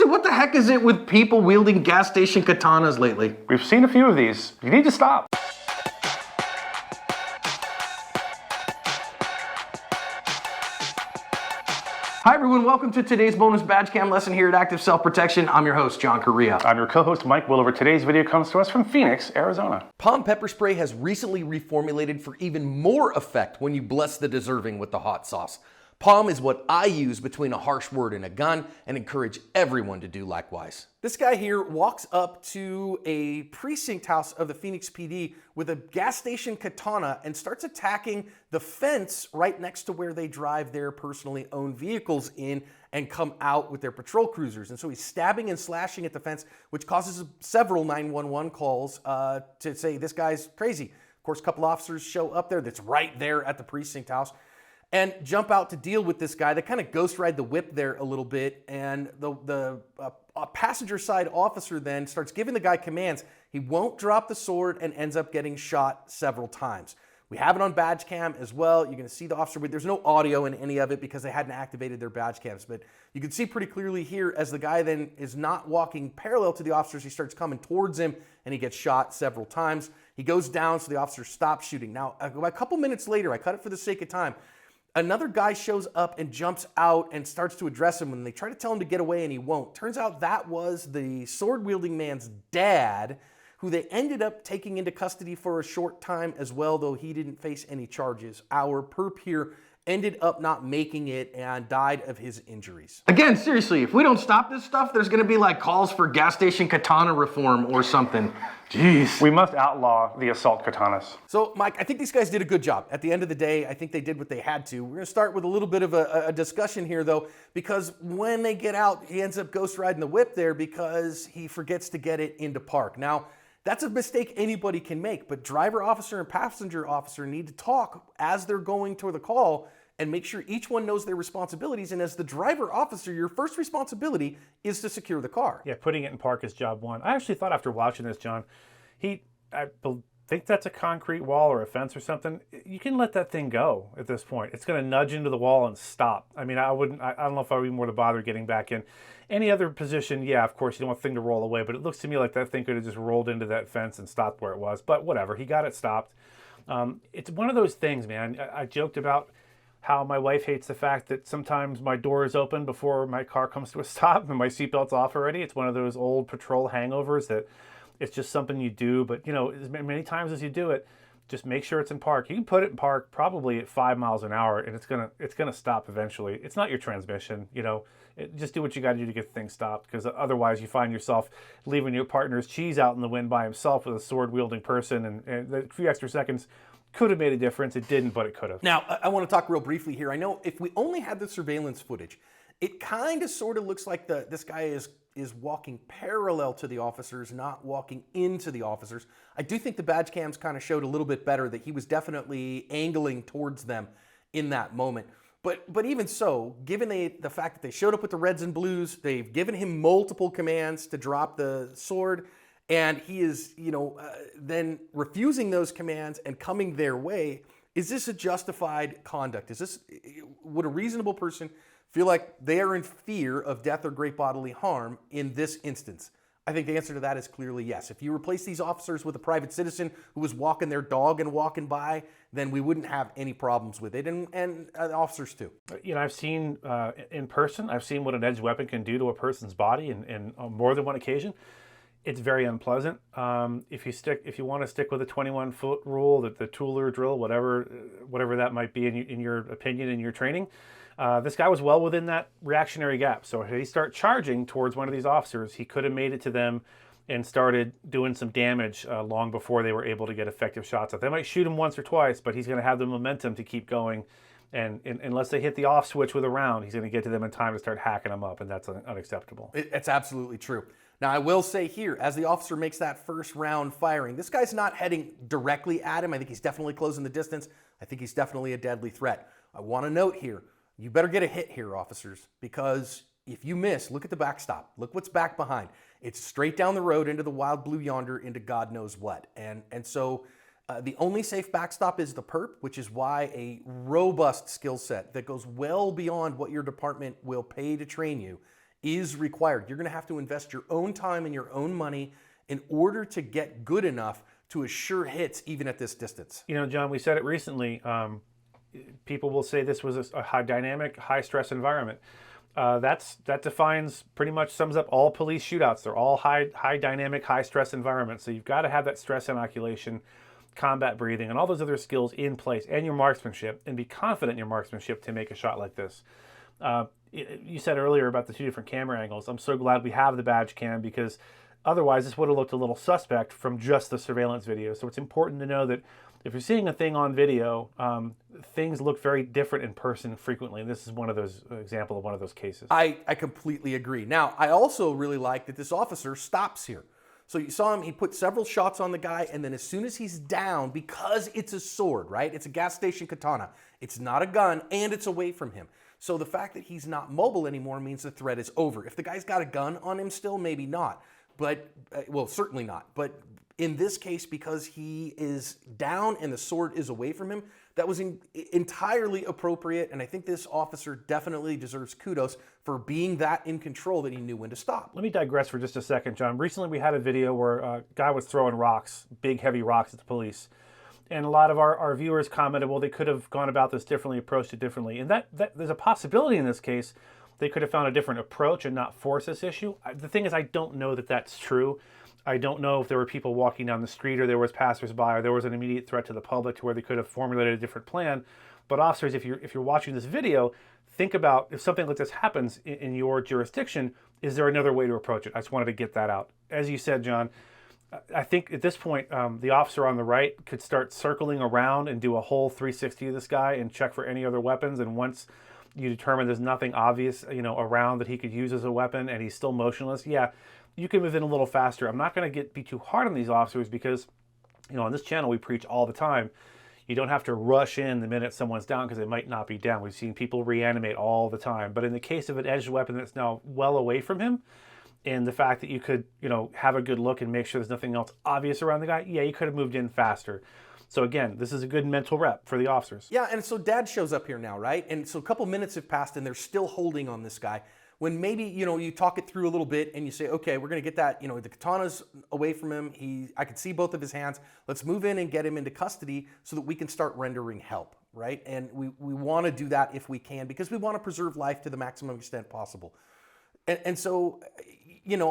what the heck is it with people wielding gas station katanas lately? We've seen a few of these. You need to stop. Hi everyone, welcome to today's bonus badge cam lesson here at Active Self Protection. I'm your host, John Correa. I'm your co-host, Mike Williver. Today's video comes to us from Phoenix, Arizona. Palm pepper spray has recently reformulated for even more effect when you bless the deserving with the hot sauce. Palm is what I use between a harsh word and a gun and encourage everyone to do likewise. This guy here walks up to a precinct house of the Phoenix PD with a gas station katana and starts attacking the fence right next to where they drive their personally owned vehicles in and come out with their patrol cruisers. And so he's stabbing and slashing at the fence, which causes several 911 calls to say this guy's crazy. Of course, a couple officers show up there that's right there at the precinct house and jump out to deal with this guy. They kind of ghost ride the whip there a little bit, and the passenger side officer then starts giving the guy commands. He won't drop the sword and ends up getting shot several times. We have it on badge cam as well. You're gonna see the officer, but there's no audio in any of it because they hadn't activated their badge cams. But you can see pretty clearly here as the guy then is not walking parallel to the officers, he starts coming towards him and he gets shot several times. He goes down, so the officer stops shooting. Now, a couple minutes later, I cut it for the sake of time, another guy shows up and jumps out and starts to address him, and they try to tell him to get away and he won't. Turns out that was the sword-wielding man's dad, who they ended up taking into custody for a short time as well, though he didn't face any charges. Our perp here ended up not making it and died of his injuries. Again, seriously, if we don't stop this stuff, there's gonna be like calls for gas station katana reform or something. Jeez. We must outlaw the assault katanas. So, Mike, I think these guys did a good job. At the end of the day, I think they did what they had to. We're gonna start with a little bit of a discussion here, though, because when they get out, he ends up ghost riding the whip there because he forgets to get it into park. Now, that's a mistake anybody can make, but driver officer and passenger officer need to talk as they're going to the call and make sure each one knows their responsibilities. And as the driver officer, your first responsibility is to secure the car. Yeah, putting it in park is job one. I actually thought after watching this, John, I think that's a concrete wall or a fence or something. You can let that thing go at this point. It's going to nudge into the wall and stop. I mean, I don't know if I would even want to bother getting back in. Any other position, yeah, of course, you don't want the thing to roll away, but it looks to me like that thing could have just rolled into that fence and stopped where it was. But whatever, he got it stopped. It's one of those things, man. I joked about how my wife hates the fact that sometimes my door is open before my car comes to a stop and my seatbelt's off already. It's one of those old patrol hangovers that it's just something you do. But, you know, as many times as you do it, just make sure it's in park. You can put it in park probably at 5 miles an hour and it's gonna stop eventually. It's not your transmission, you know. Just do what you got to do to get things stopped, because otherwise you find yourself leaving your partner's cheese out in the wind by himself with a sword-wielding person, and a few extra seconds could have made a difference. It didn't, but it could have. Now, I want to talk real briefly here. I know if we only had the surveillance footage, it kind of sort of looks like this guy is walking parallel to the officers, not walking into the officers. I do think the badge cams kind of showed a little bit better that he was definitely angling towards them in that moment. But even so, given the fact that they showed up with the reds and blues, they've given him multiple commands to drop the sword, and he is, then refusing those commands and coming their way. Is this a justified conduct? Would a reasonable person feel like they are in fear of death or great bodily harm in this instance? I think the answer to that is clearly yes. If you replace these officers with a private citizen who was walking their dog and walking by, then we wouldn't have any problems with it, and officers too. You know, I've seen in person, I've seen what an edged weapon can do to a person's body in more than one occasion. It's very unpleasant. If you want to stick with the 21-foot rule, the tool or drill, whatever that might be in your opinion, in your training, this guy was well within that reactionary gap. So if he start charging towards one of these officers, he could have made it to them and started doing some damage long before they were able to get effective shots off. They might shoot him once or twice, but he's going to have the momentum to keep going. And unless they hit the off switch with a round, he's going to get to them in time to start hacking them up, and that's unacceptable. It's absolutely true. Now, I will say here, as the officer makes that first round firing, this guy's not heading directly at him. I think he's definitely closing the distance. I think he's definitely a deadly threat. I want to note here, you better get a hit here, officers, because if you miss, look at the backstop. Look what's back behind. It's straight down the road into the wild blue yonder, into God knows what. And so the only safe backstop is the perp, which is why a robust skill set that goes well beyond what your department will pay to train you is required. You're going to have to invest your own time and your own money in order to get good enough to assure hits even at this distance. You know, John, we said it recently. People will say this was a high dynamic, high stress environment. That defines, pretty much sums up all police shootouts. They're all high dynamic, high stress environments. So you've got to have that stress inoculation, combat breathing, and all those other skills in place, and your marksmanship, and be confident in your marksmanship to make a shot like this. You said earlier about the two different camera angles. I'm so glad we have the badge cam, because otherwise this would have looked a little suspect from just the surveillance video. So it's important to know that if you're seeing a thing on video, things look very different in person frequently. And this is one of those example of one of those cases. I completely agree. Now, I also really like that this officer stops here. So you saw him, he put several shots on the guy, and then as soon as he's down, because it's a sword, right? It's a gas station katana. It's not a gun, and it's away from him. So the fact that he's not mobile anymore means the threat is over. If the guy's got a gun on him still, maybe not. But, well, certainly not. But in this case, because he is down and the sword is away from him, that was entirely appropriate. And I think this officer definitely deserves kudos for being that in control that he knew when to stop. Let me digress for just a second, John. Recently we had a video where a guy was throwing rocks, big heavy rocks at the police. And a lot of our viewers commented, well, they could have gone about this differently, approached it differently. And that there's a possibility in this case they could have found a different approach and not force this issue. The thing is, I don't know that that's true. I don't know if there were people walking down the street, or there was passersby, or there was an immediate threat to the public to where they could have formulated a different plan. But officers, if you're watching this video, think about, if something like this happens in your jurisdiction, is there another way to approach it? I just wanted to get that out. As you said, John, I think at this point, the officer on the right could start circling around and do a whole 360 of this guy and check for any other weapons. And once you determine there's nothing obvious, around that he could use as a weapon, and he's still motionless, yeah, you can move in a little faster. I'm not going to be too hard on these officers, because, on this channel we preach all the time. You don't have to rush in the minute someone's down, because they might not be down. We've seen people reanimate all the time. But in the case of an edged weapon that's now well away from him, and the fact that you could, have a good look and make sure there's nothing else obvious around the guy, yeah, you could have moved in faster. So again, this is a good mental rep for the officers. Yeah, and so Dad shows up here now, right? And so a couple minutes have passed and they're still holding on this guy. When maybe, you talk it through a little bit and you say, okay, we're going to get that, the katana's away from him. I can see both of his hands. Let's move in and get him into custody so that we can start rendering help, right? And we want to do that if we can, because we want to preserve life to the maximum extent possible. And so,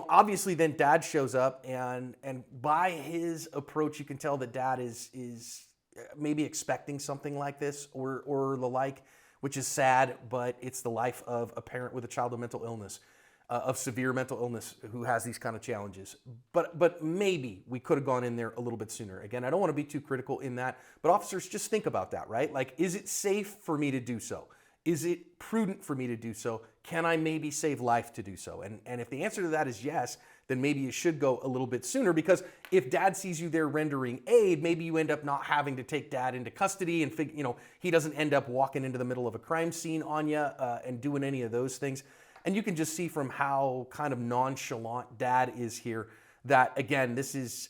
obviously then Dad shows up, and by his approach, you can tell that Dad is maybe expecting something like this or the like, which is sad, but it's the life of a parent with a child with mental illness, of severe mental illness, who has these kind of challenges. But maybe we could have gone in there a little bit sooner. Again, I don't want to be too critical in that, but officers, just think about that, right? Like, is it safe for me to do so? Is it prudent for me to do so? Can I maybe save life to do so? And if the answer to that is yes, then maybe you should go a little bit sooner, because if Dad sees you there rendering aid, maybe you end up not having to take Dad into custody, and he doesn't end up walking into the middle of a crime scene on you and doing any of those things. And you can just see from how kind of nonchalant Dad is here that, again, this is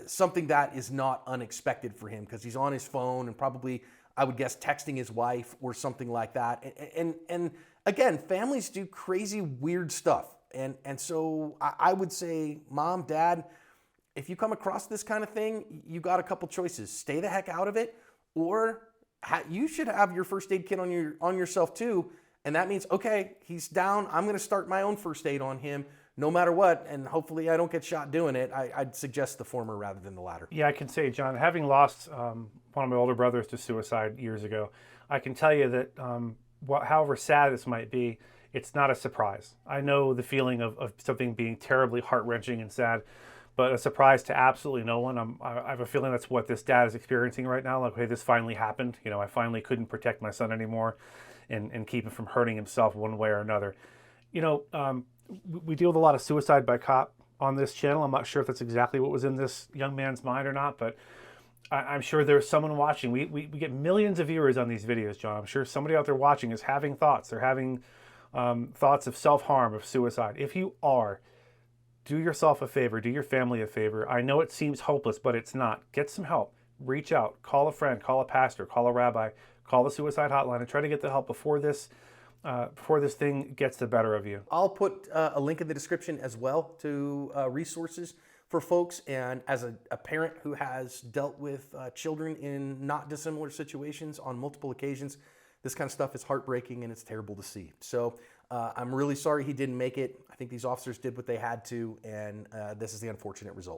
something that is not unexpected for him, because he's on his phone and probably, I would guess, texting his wife or something like that. And again, families do crazy, weird stuff. And so I would say, Mom, Dad, if you come across this kind of thing, you got a couple choices. Stay the heck out of it, or you should have your first aid kit on yourself too. And that means, okay, he's down. I'm going to start my own first aid on him, no matter what. And hopefully I don't get shot doing it. I'd suggest the former rather than the latter. Yeah, I can say, John, having lost one of my older brothers to suicide years ago, I can tell you that however sad this might be, it's not a surprise. I know the feeling of something being terribly heart-wrenching and sad, but a surprise to absolutely no one. I have a feeling that's what this dad is experiencing right now. Like, hey, this finally happened. I finally couldn't protect my son anymore and keep him from hurting himself one way or another. We deal with a lot of suicide by cop on this channel. I'm not sure if that's exactly what was in this young man's mind or not, but I'm sure there's someone watching. We get millions of viewers on these videos, John. I'm sure somebody out there watching is having thoughts. They're having thoughts of self-harm, of suicide. If you are, do yourself a favor, do your family a favor. I know it seems hopeless, but it's not. Get some help. Reach out. Call a friend, call a pastor, call a rabbi, call the suicide hotline, and try to get the help before this before this thing gets the better of you. I'll put a link in the description as well to resources for folks. And as a parent who has dealt with children in not dissimilar situations on multiple occasions, this kind of stuff is heartbreaking and it's terrible to see. So I'm really sorry he didn't make it. I think these officers did what they had to, and this is the unfortunate result.